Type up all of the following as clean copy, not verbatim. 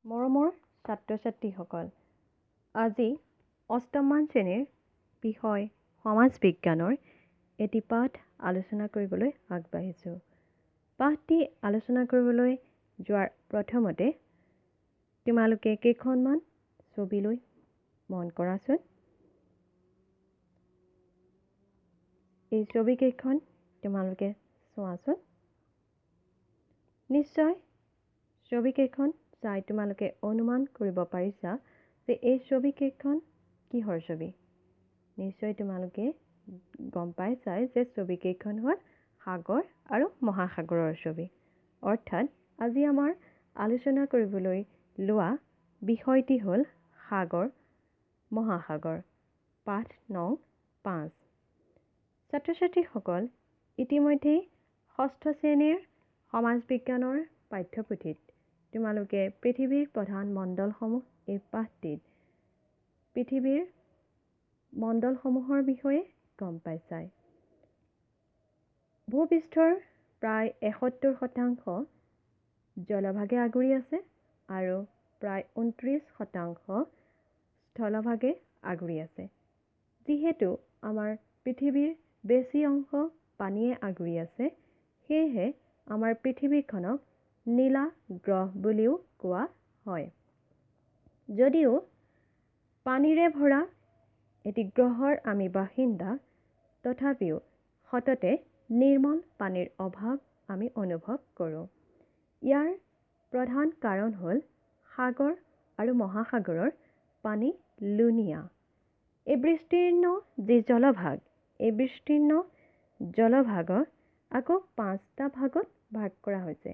মৰমৰ ছাত্ৰ ছাত্ৰীসকল, আজি অষ্টমমান শ্ৰেণীৰ বিষয় সমাজ বিজ্ঞানৰ এটি পাঠ আলোচনা কৰিবলৈ আগবাঢ়িছোঁ। পাঠটি আলোচনা কৰিবলৈ যোৱাৰ প্ৰথমতে তোমালোকে কেইখনমান ছবিলৈ মন কৰাচোন। এই ছবিকেইখন তোমালোকে চোৱাচোন। নিশ্চয় ছবিকেইখন চাই তোমালোকে অনুমান কৰিব পাৰিছা যে এই ছবিকেইখন কিহৰ ছবি। নিশ্চয় তোমালোকে গম পাইছাই যে ছবিকেইখন হ'ল সাগৰ আৰু মহাসাগৰৰ ছবি। অৰ্থাৎ আজি আমাৰ আলোচনা কৰিবলৈ লোৱা বিষয়টি হ'ল সাগৰ মহাসাগৰ। পাঠ নং 5। ছাত্ৰ ছাত্ৰীসকল, ইতিমধ্যেই ষষ্ঠ শ্ৰেণীৰ সমাজ বিজ্ঞানৰ পাঠ্যপুথিত তোমালোকে পৃথিৱীৰ প্ৰধান মণ্ডলসমূহ এই পাঠটিত পৃথিৱীৰ মণ্ডলসমূহৰ বিষয়ে গম পাইছাই। ভূপৃষ্ঠৰ প্ৰায় ৭১% জলভাগে আগুৰি আছে আৰু প্ৰায় ২৯% স্থলভাগে আগুৰি আছে। যিহেতু আমাৰ পৃথিৱীৰ বেছি অংশ পানীয়ে আগুৰি আছে, সেয়েহে আমাৰ পৃথিৱীখনক নীলা গ্ৰহ বুলিও কোৱা হয়। যদিও পানীৰে ভৰা এটি গ্ৰহৰ আমি বাসিন্দা, তথাপিও সততে নিৰ্মল পানীৰ অভাৱ আমি অনুভৱ কৰোঁ। ইয়াৰ প্ৰধান কাৰণ হ'ল সাগৰ আৰু মহাসাগৰৰ পানী লুণীয়া। এই বিস্তীৰ্ণ যি জলভাগ, এই বিস্তীৰ্ণ জলভাগক আকৌ 5টা ভাগত ভাগ কৰা হৈছে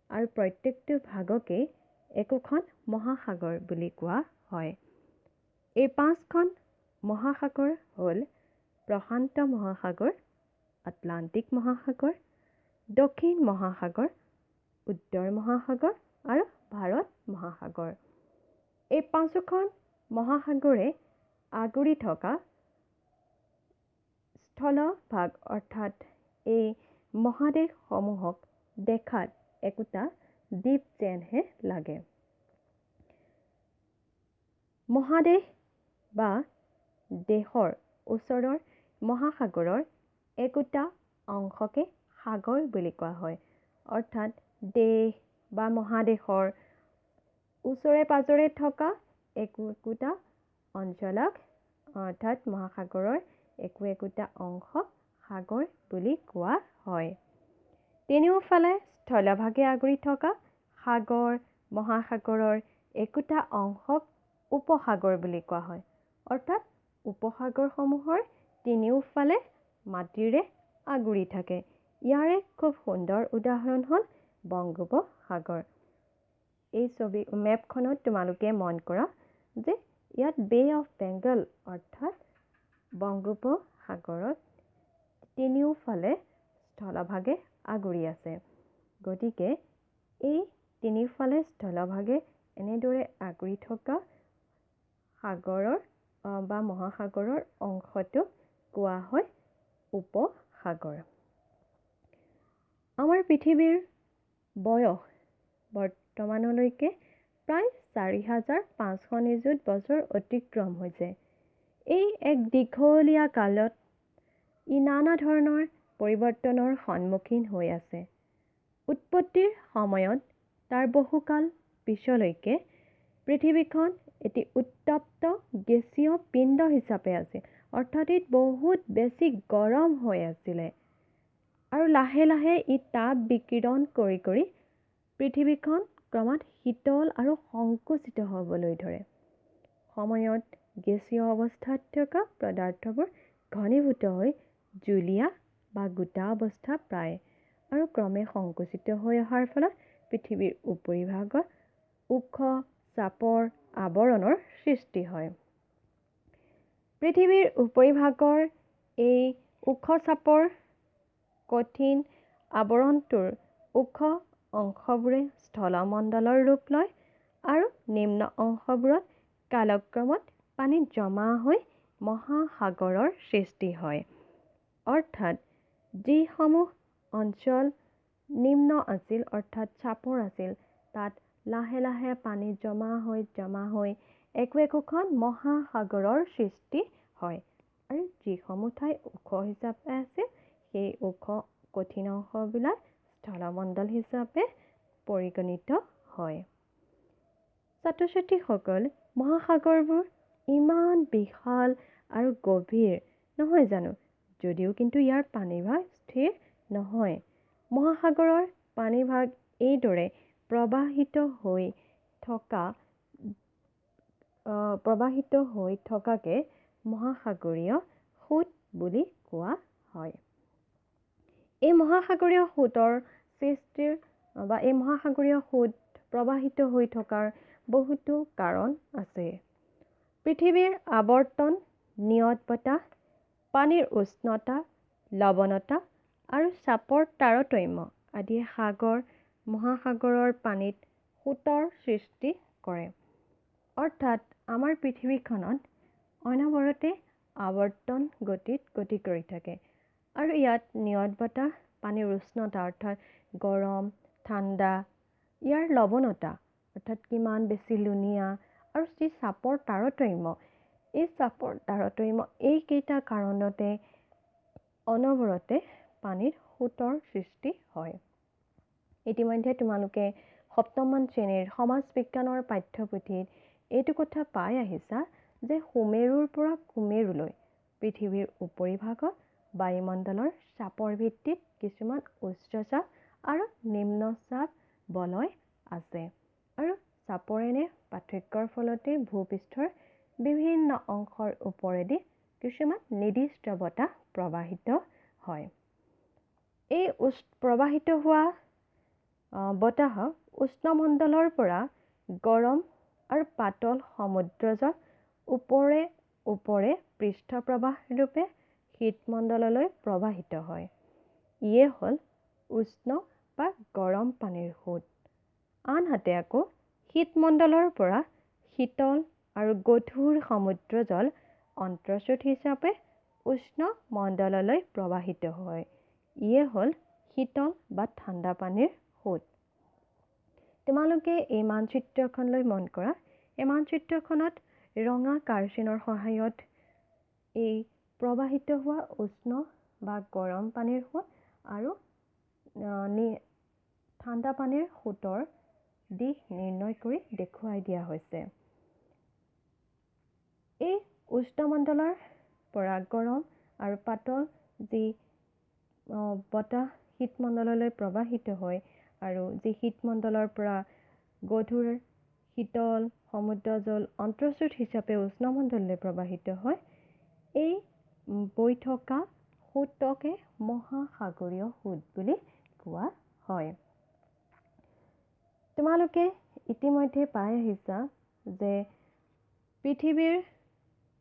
আৰু প্ৰত্যেকটো ভাগকেই একোখন মহাসাগৰ বুলি কোৱা হয়। এই 5খন মহাসাগৰ হ'ল প্ৰশান্ত মহাসাগৰ, আটলান্টিক মহাসাগৰ, দক্ষিণ মহাসাগৰ, উত্তৰ মহাসাগৰ আৰু ভাৰত মহাসাগৰ। এই 5খন মহাসাগৰে আগুৰি থকা স্থলভাগ অৰ্থাৎ এই মহাদেশসমূহক দেখাত একোটা দ্বীপ যেনহে লাগে। মহাদেশ বা দেশৰ ওচৰৰ মহাসাগৰৰ একোটা অংশকে সাগৰ বুলি কোৱা হয়। অৰ্থাৎ দেশ বা মহাদেশৰ ওচৰে পাজৰে থকা একোটা অঞ্চলক অৰ্থাৎ মহাসাগৰৰ একোটা অংশক সাগৰ বুলি কোৱা হয়। তিনিওফালে স্থলভাগে আগুৰি থকা সাগৰ মহাসাগৰৰ একোটা অংশক উপসাগৰ বুলি কোৱা হয়। অৰ্থাৎ উপসাগৰসমূহৰ তিনিওফালে মাটিৰে আগুৰি থাকে। ইয়াৰে খুব সুন্দৰ উদাহৰণ হ'ল বংগোপসাগৰ। এই মেপখনত তোমালোকে মন কৰা যে ইয়াত বে অফ বেংগল অৰ্থাৎ বংগোপসাগৰত তিনিওফালে স্থলভাগে আগুৰি আছে। গতিকে এই তিনিওফালে স্থলভাগে এনেদৰে আগুৰি থকা সাগৰৰ বা মহাসাগৰৰ অংশটোক কোৱা হয় উপসাগৰ। আমাৰ পৃথিৱীৰ বয়স বৰ্তমানলৈকে প্ৰায় ৪৫০০ নিযুত বছৰ অতিক্ৰম হৈছে। এই এক দীঘলীয়া কালত ই নানা ধৰণৰ পৰিৱৰ্তনৰ সন্মুখীন হৈ আছে। উৎপত্তিৰ সময়ত তাৰ বহুকাল পিছলৈকে পৃথিৱীখন এটি উত্তপ্ত গেছীয় পিণ্ড হিচাপে আছিল। অৰ্থাৎ ই বহুত বেছি গৰম হৈ আছিলে আৰু লাহে লাহে ই তাপ বিকিৰণ কৰি কৰি পৃথিৱীখন ক্ৰমাৎ শীতল আৰু সংকুচিত হ'বলৈ ধৰে। সময়ত গেছীয় অৱস্থাত থকা পদাৰ্থবোৰ ঘনীভূত হৈ জুলীয়া বা গোটা অৱস্থা প্ৰায় আৰু ক্ৰমে সংকুচিত হৈ অহাৰ ফলত পৃথিৱীৰ উপৰিভাগত ওখ চাপৰ আৱৰণৰ সৃষ্টি হয়। পৃথিৱীৰ উপৰিভাগৰ এই ওখ চাপৰ কঠিন আৱৰণটোৰ ওখ অংশবোৰে স্থলমণ্ডলৰ ৰূপ লয় আৰু নিম্ন অংশবোৰত কালক্ৰমত পানীত জমা হৈ মহাসাগৰৰ সৃষ্টি হয়। অৰ্থাৎ যিসমূহ অঞ্চল নিম্ন আছিল অৰ্থাৎ চাপৰ আছিল, তাত লাহে লাহে পানী জমা হৈ একোখন মহাসাগৰৰ সৃষ্টি হয়। আৰু যিসমূহ ঠাই ওখ হিচাপে আছিল সেই ওখ কঠিন অংশবিলাক স্থলমণ্ডল হিচাপে পৰিগণিত হয়। ছাত্ৰ ছাত্ৰীসকল, মহাসাগৰবোৰ ইমান বিশাল আৰু গভীৰ নহয় জানো? যদিও কিন্তু ইয়াৰ পানীভাগ স্থিৰ নহয়। মহাসাগৰৰ পানীভাগ এইদৰে প্ৰবাহিত হৈ থকাকে মহাসাগৰীয় সোঁত বুলি কোৱা হয়। এই মহাসাগৰীয় সোঁতৰ সৃষ্টিৰ বা এই মহাসাগৰীয় সোঁত প্ৰবাহিত হৈ থকাৰ বহুতো কাৰণ আছে। পৃথিৱীৰ আৱৰ্তন, নিয়ত বতাহ, পানীৰ উষ্ণতা, লৱণতা আৰু চাপৰ তাৰতম্য আদিয়ে মহাসাগৰৰ পানীত সোঁতৰ সৃষ্টি কৰে। অৰ্থাৎ আমাৰ পৃথিৱীখনত অনবৰতে আৱৰ্তন গতিত গতি কৰি থাকে। আৰু ইয়াত নিয়ত বতাহ, পানীৰ উষ্ণতা অৰ্থাৎ গৰম, ঠাণ্ডা, ইয়াৰ লৱণতা অৰ্থাৎ কিমান বেছি লুণীয়া, আৰু যি চাপৰ তাৰতম্য, এই চাপৰ তাৰতম্য এইকেইটা কাৰণতে অনবৰতে পানীত সোঁতৰ সৃষ্টি হয়। ইতিমধ্যে তোমালোকে সপ্তমমান শ্ৰেণীৰ সমাজ বিজ্ঞানৰ পাঠ্যপুথিত এইটো কথা পাই আহিছা যে সুমেৰুৰ পৰা কুমেৰুলৈ পৃথিৱীৰ উপৰিভাগত বায়ুমণ্ডলৰ চাপৰ ভিত্তিত কিছুমান উচ্চ চাপ আৰু নিম্ন চাপ বলয় আছে। আৰু চাপৰ এনে পাৰ্থক্যৰ ফলতে ভূপৃষ্ঠৰ বিভিন্ন অংশৰ ওপৰেদি কিছুমান নিৰ্দিষ্ট বতাহ প্ৰবাহিত হয়। এই প্ৰবাহিত হোৱা বতাহক উষ্ণমণ্ডলৰ পৰা গৰম আৰু পাতল সমুদ্ৰজল ওপৰে ওপৰে পৃষ্ঠপ্ৰবাহ ৰূপে শীতমণ্ডললৈ প্ৰবাহিত হয়। ইয়ে হ'ল উষ্ণ বা গৰম পানীৰ সোঁত। আনহাতে আকৌ শীতমণ্ডলৰ পৰা শীতল আৰু গধুৰ সমুদ্ৰজল অন্তৰ্স্ৰোত হিচাপে উষ্ণ মণ্ডললৈ প্ৰবাহিত হয়। ইয়ে হ'ল শীতল বা ঠাণ্ডা পানীৰ সোঁত। তোমালোকে এই মানচিত্ৰখনলৈ মন কৰা। এই মানচিত্ৰখনত ৰঙা কাঁড়চিনৰ সহায়ত এই প্ৰবাহিত হোৱা উষ্ণ বা গৰম পানীৰ সোঁত আৰু ঠাণ্ডা পানীৰ সোঁতৰ দিশ নিৰ্ণয় কৰি দেখুৱাই দিয়া হৈছে। এই উষ্ণমণ্ডলৰ পৰা গৰম আৰু পাতল যি বতাহ শীতমণ্ডললৈ প্ৰবাহিত হয় আৰু যি শীতমণ্ডলৰ পৰা গধুৰ শীতল সমুদ্ৰজল অন্তৰ্স্ৰোত হিচাপে উষ্ণমণ্ডললৈ প্ৰবাহিত হয়, এই বৈ থকা সোঁতকে মহাসাগৰীয় সোঁত বুলি কোৱা হয়। তোমালোকে ইতিমধ্যে পাই আহিছা যে পৃথিৱীৰ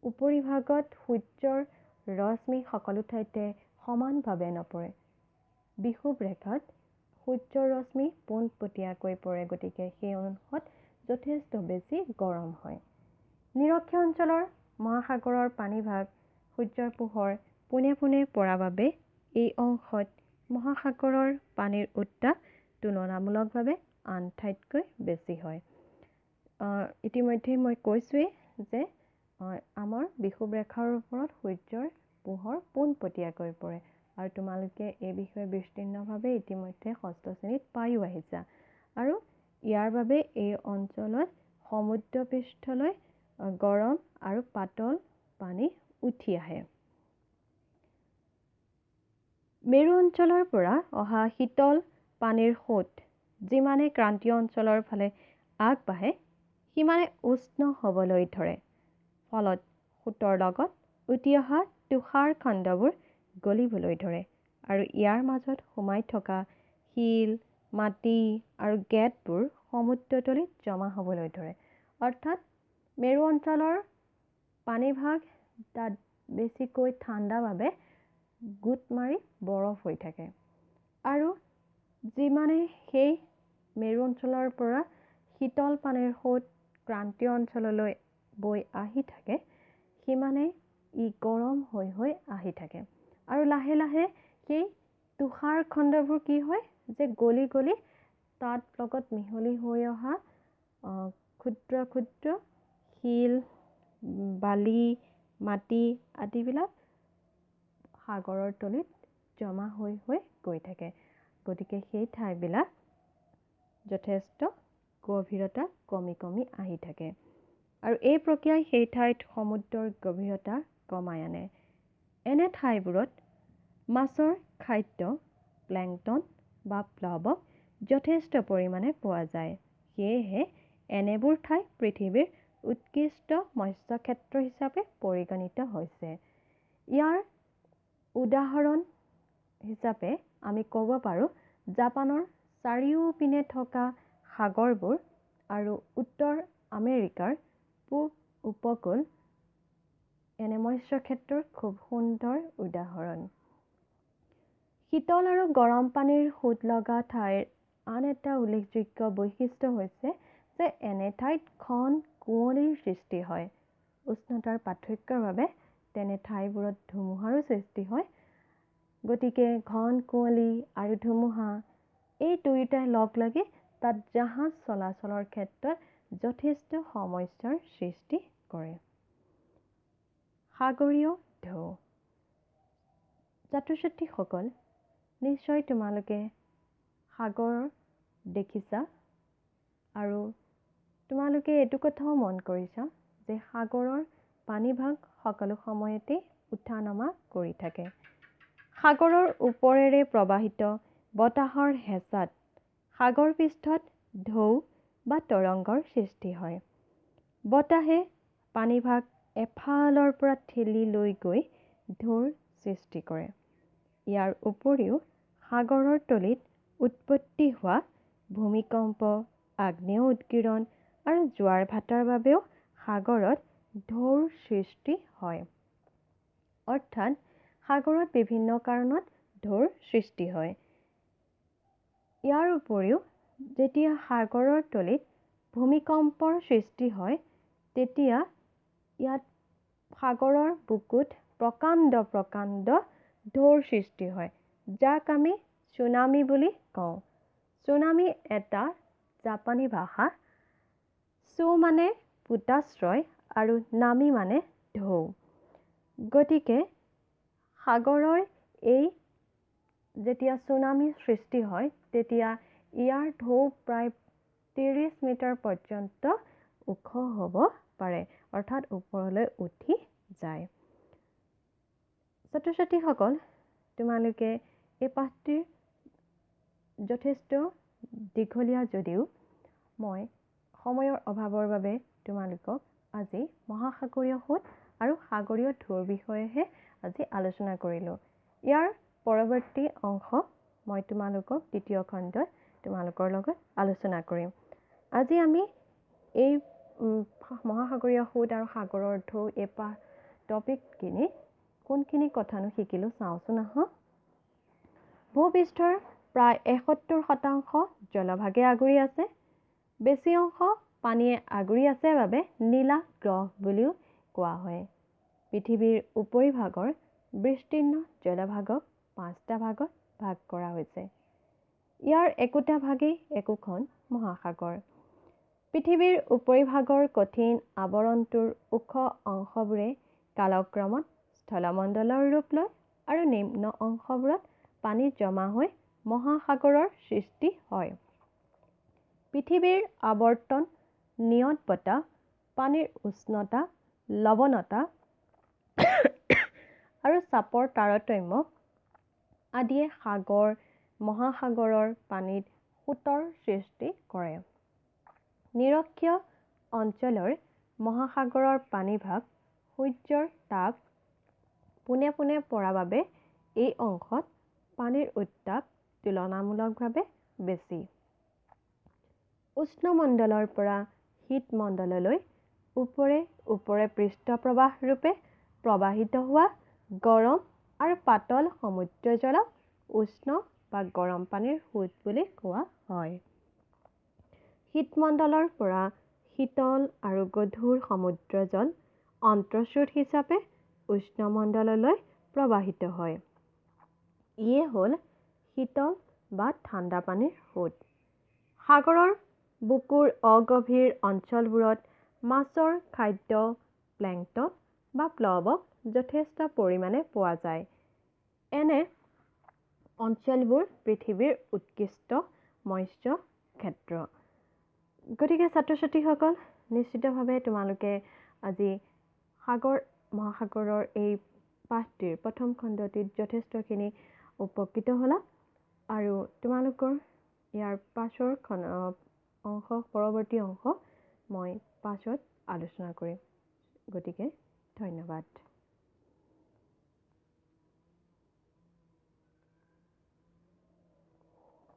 উপৰিভাগত সূৰ্যৰ ৰশ্মি সকলো ঠাইতে সমানভাৱে নপৰে। বিষুৱ ৰেখাত সূৰ্যৰ ৰশ্মি পোনপটীয়াকৈ পৰে, গতিকে সেই অংশত যথেষ্ট বেছি গৰম হয়। নিৰক্ষীয় অঞ্চলৰ মহাসাগৰৰ পানীভাগ সূৰ্যৰ পোহৰ পোনে পোনে পৰা বাবে এই অংশত মহাসাগৰৰ পানীৰ উত্তাপ তুলনামূলকভাৱে আন ঠাইতকৈ বেছি হয়। ইতিমধ্যে মই কৈছোৱেই যে আমাৰ বিষুৱ ৰেখাৰ ওপৰত সূৰ্যৰ পোহৰ পোনপটীয়াকৈ পৰে, আৰু তোমালোকে এই বিষয়ে বিস্তীৰ্ণভাৱে ইতিমধ্যে ষষ্ঠ শ্ৰেণীত পায়ো আহিছা। আৰু ইয়াৰ বাবে এই অঞ্চলত সমুদ্ৰপৃষ্ঠলৈ গৰম আৰু পাতল পানী উঠি আহে। মেৰু অঞ্চলৰ পৰা অহা শীতল পানীৰ সোঁত যিমানে ক্ৰান্তীয় অঞ্চলৰ ফালে আগবাঢ়ে সিমানে উষ্ণ হ'বলৈ ধৰে। ফলত সোঁতৰ লগত উটি অহা তুষাৰ খণ্ডবোৰ গলিবলৈ ধৰে আৰু ইয়াৰ মাজত সোমাই থকা শিল, মাটি আৰু গেদবোৰ সমুদ্ৰতলিত জমা হ'বলৈ ধৰে। অৰ্থাৎ মেৰু অঞ্চলৰ পানীভাগ তাত বেছিকৈ ঠাণ্ডা বাবে গোট মাৰি বৰফ হৈ থাকে। আৰু যিমানে সেই মেৰু অঞ্চলৰ পৰা শীতল পানীৰ সোঁত ক্ৰান্তীয় অঞ্চললৈ বৈ আহি থাকে, সিমানে ই গৰম হৈ হৈ আহি থাকে। আৰু লাহে লাহে সেই তুষাৰ খণ্ডবোৰ কি হয় যে গলি গলি তাত লগত মিহলি হৈ অহা ক্ষুদ্ৰ ক্ষুদ্ৰ শিল, বালি, মাটি আদিবিলাক সাগৰৰ তলিত জমা হৈ হৈ গৈ থাকে। গতিকে সেই ঠাইবিলাক যথেষ্ট গভীৰতা কমি কমি আহি থাকে। আৰু এই প্ৰক্ৰিয়াই সেই ঠাইত সমুদ্ৰৰ গভীৰতা কমাই আনে। এনে ঠাইবোৰত মাছৰ খাদ্য প্লেংটন বা প্লাৱক যথেষ্ট পৰিমাণে পোৱা যায়। সেয়েহে এনেবোৰ ঠাই পৃথিৱীৰ উৎকৃষ্ট মৎস্যক্ষেত্ৰ হিচাপে পৰিগণিত হৈছে। ইয়াৰ উদাহৰণ হিচাপে আমি ক'ব পাৰোঁ জাপানৰ চাৰিওপিনে থকা সাগৰবোৰ আৰু উত্তৰ আমেৰিকাৰ পূব উপকূল এনে মৎস্যক্ষেত্ৰৰ খুব সুন্দৰ উদাহৰণ। শীতল আৰু গৰম পানীৰ সোঁত লগা ঠাইৰ আন এটা উল্লেখযোগ্য বৈশিষ্ট্য হৈছে যে এনে ঠাইত ঘন কুঁৱলীৰ সৃষ্টি হয়। উষ্ণতাৰ পাৰ্থক্যৰ বাবে তেনে ঠাইবোৰত ধুমুহাৰো সৃষ্টি হয়। গতিকে ঘন কুঁৱলী আৰু ধুমুহা এই দুয়োটাই লগ লাগি তাত জাহাজ চলাচলৰ ক্ষেত্ৰত যথেষ্ট সমস্যাৰ সৃষ্টি কৰে। সাগৰীয় ঢৌ। ছাত্ৰ ছাত্ৰীসকল, নিশ্চয় তোমালোকে সাগৰ দেখিছা আৰু তোমালোকে এইটো কথাও মন কৰিছা যে সাগৰৰ পানীভাগ সকলো সময়তে উঠা নমা কৰি থাকে। সাগৰৰ ওপৰেৰে প্ৰবাহিত বতাহৰ হেঁচাত সাগৰ পৃষ্ঠত ঢৌ বা তৰংগৰ সৃষ্টি হয়। বতাহে পানীভাগ এফালৰ পৰা ঠেলি লৈ গৈ ঢৌৰ সৃষ্টি কৰে। ইয়াৰ উপৰিও সাগৰৰ তলিত উৎপত্তি হোৱা ভূমিকম্প, আগ্নেয় উৎকীৰণ আৰু জোৱাৰ ভাটাৰ বাবেও সাগৰত ঢৌৰ সৃষ্টি হয়। অৰ্থাৎ সাগৰত বিভিন্ন কাৰণত ঢৌৰ সৃষ্টি হয়। ইয়াৰ উপৰিও যেতিয়া সাগৰৰ তলিত ভূমিকম্পৰ সৃষ্টি হয় তেতিয়া ইয়াত সাগৰৰ বুকুত প্ৰকাণ্ড প্ৰকাণ্ড ঢৌৰ সৃষ্টি হয়, যাক আমি চুনামি বুলি কওঁ। চুনামি এটা জাপানী ভাষা। চু মানে পোতাশ্ৰয় আৰু নামি মানে ঢৌ। গতিকে সাগৰৰ এই যেতিয়া চুনামিৰ সৃষ্টি হয় তেতিয়া ইয়াৰ ঢৌ প্ৰায় 30 মিটাৰ পৰ্যন্ত ওখ হ'ব পাৰে, অৰ্থাৎ ওপৰলৈ উঠি যায়। ছাত্ৰ ছাত্ৰীসকল, তোমালোকে এই পাঠটিৰ যথেষ্ট দীঘলীয়া যদিও মই সময়ৰ অভাৱৰ বাবে তোমালোকক আজি মহাসাগৰীয় সোঁত আৰু সাগৰীয় ঢৌৰ বিষয়েহে আজি আলোচনা কৰিলোঁ। ইয়াৰ পৰৱৰ্তী অংশ মই তোমালোকক দ্বিতীয় খণ্ডত তোমালোকৰ লগত আলোচনা কৰিম। আজি আমি এই মহাসাগৰীয় সোঁত আৰু সাগৰৰ ঢৌ এই টপিকখিনি কোনখিনি কথানো শিকিলোঁ চাওঁচোন আহা। ভূপৃষ্ঠৰ প্ৰায় 71% জলভাগে আগুৰি আছে। বেছি অংশ পানীয়ে আগুৰি আছে বাবে নীলা গ্ৰহ বুলিও কোৱা হয়। পৃথিৱীৰ উপৰিভাগৰ বিস্তীৰ্ণ জলভাগক 5টা ভাগত ভাগ কৰা হৈছে। ইয়াৰ একোটা ভাগেই একোখন মহাসাগৰ। পৃথিৱীৰ উপৰিভাগৰ কঠিন আৱৰণটোৰ ওখ অংশবোৰে কালক্ৰমত স্থলমণ্ডলৰ ৰূপ লয় আৰু নিম্ন অংশবোৰত পানী জমা হৈ মহাসাগৰৰ সৃষ্টি হয়। পৃথিৱীৰ আৱৰ্তন, নিয়ত বতাহ, পানীৰ উষ্ণতা, লৱণতা আৰু চাপৰ তাৰতম্য আদিয়ে সাগৰ মহাসাগৰৰ পানীত সোঁতৰ সৃষ্টি কৰে। নিৰক্ষীয় অঞ্চলৰ মহাসাগৰৰ পানীভাগ সূৰ্যৰ তাপ পোনে পোনে পৰা বাবে এই অংশত পানীৰ উত্তাপ তুলনামূলকভাৱে বেছি। উষ্ণমণ্ডলৰ পৰা শীতমণ্ডললৈ ওপৰে ওপৰে পৃষ্ঠপ্ৰবাহ ৰূপে প্ৰবাহিত হোৱা গৰম আৰু পাতল সমুদ্ৰ জলক উষ্ণ বা গৰম পানীৰ সোঁত বুলি কোৱা হয়। শীতমণ্ডলৰ পৰা শীতল আৰু গধুৰ সমুদ্ৰ জল অন্তঃস্ৰোত হিচাপে উষ্ণমণ্ডললৈ প্ৰবাহিত হয়। ইয়ে হ'ল শীতল বা ঠাণ্ডা পানীৰ সোঁত। সাগৰৰ বুকুৰ অগভীৰ অঞ্চলবোৰত মাছৰ খাদ্য প্লেংটন বা প্লৱক যথেষ্ট পৰিমাণে পোৱা যায়। এনে অঞ্চলবোৰ পৃথিৱীৰ উৎকৃষ্ট মৎস্য ক্ষেত্ৰ। গতিকে ছাত্ৰ ছাত্ৰীসকল, নিশ্চিতভাৱে তোমালোকে আজি সাগৰ মহাসাগৰৰ এই পাঠটিৰ প্ৰথম খণ্ডটিত যথেষ্টখিনি উপকৃত হ'লা আৰু তোমালোকৰ ইয়াৰ পাছৰ পৰৱৰ্তী অংশ মই পাছত আলোচনা কৰিম। গতিকে ধন্যবাদ।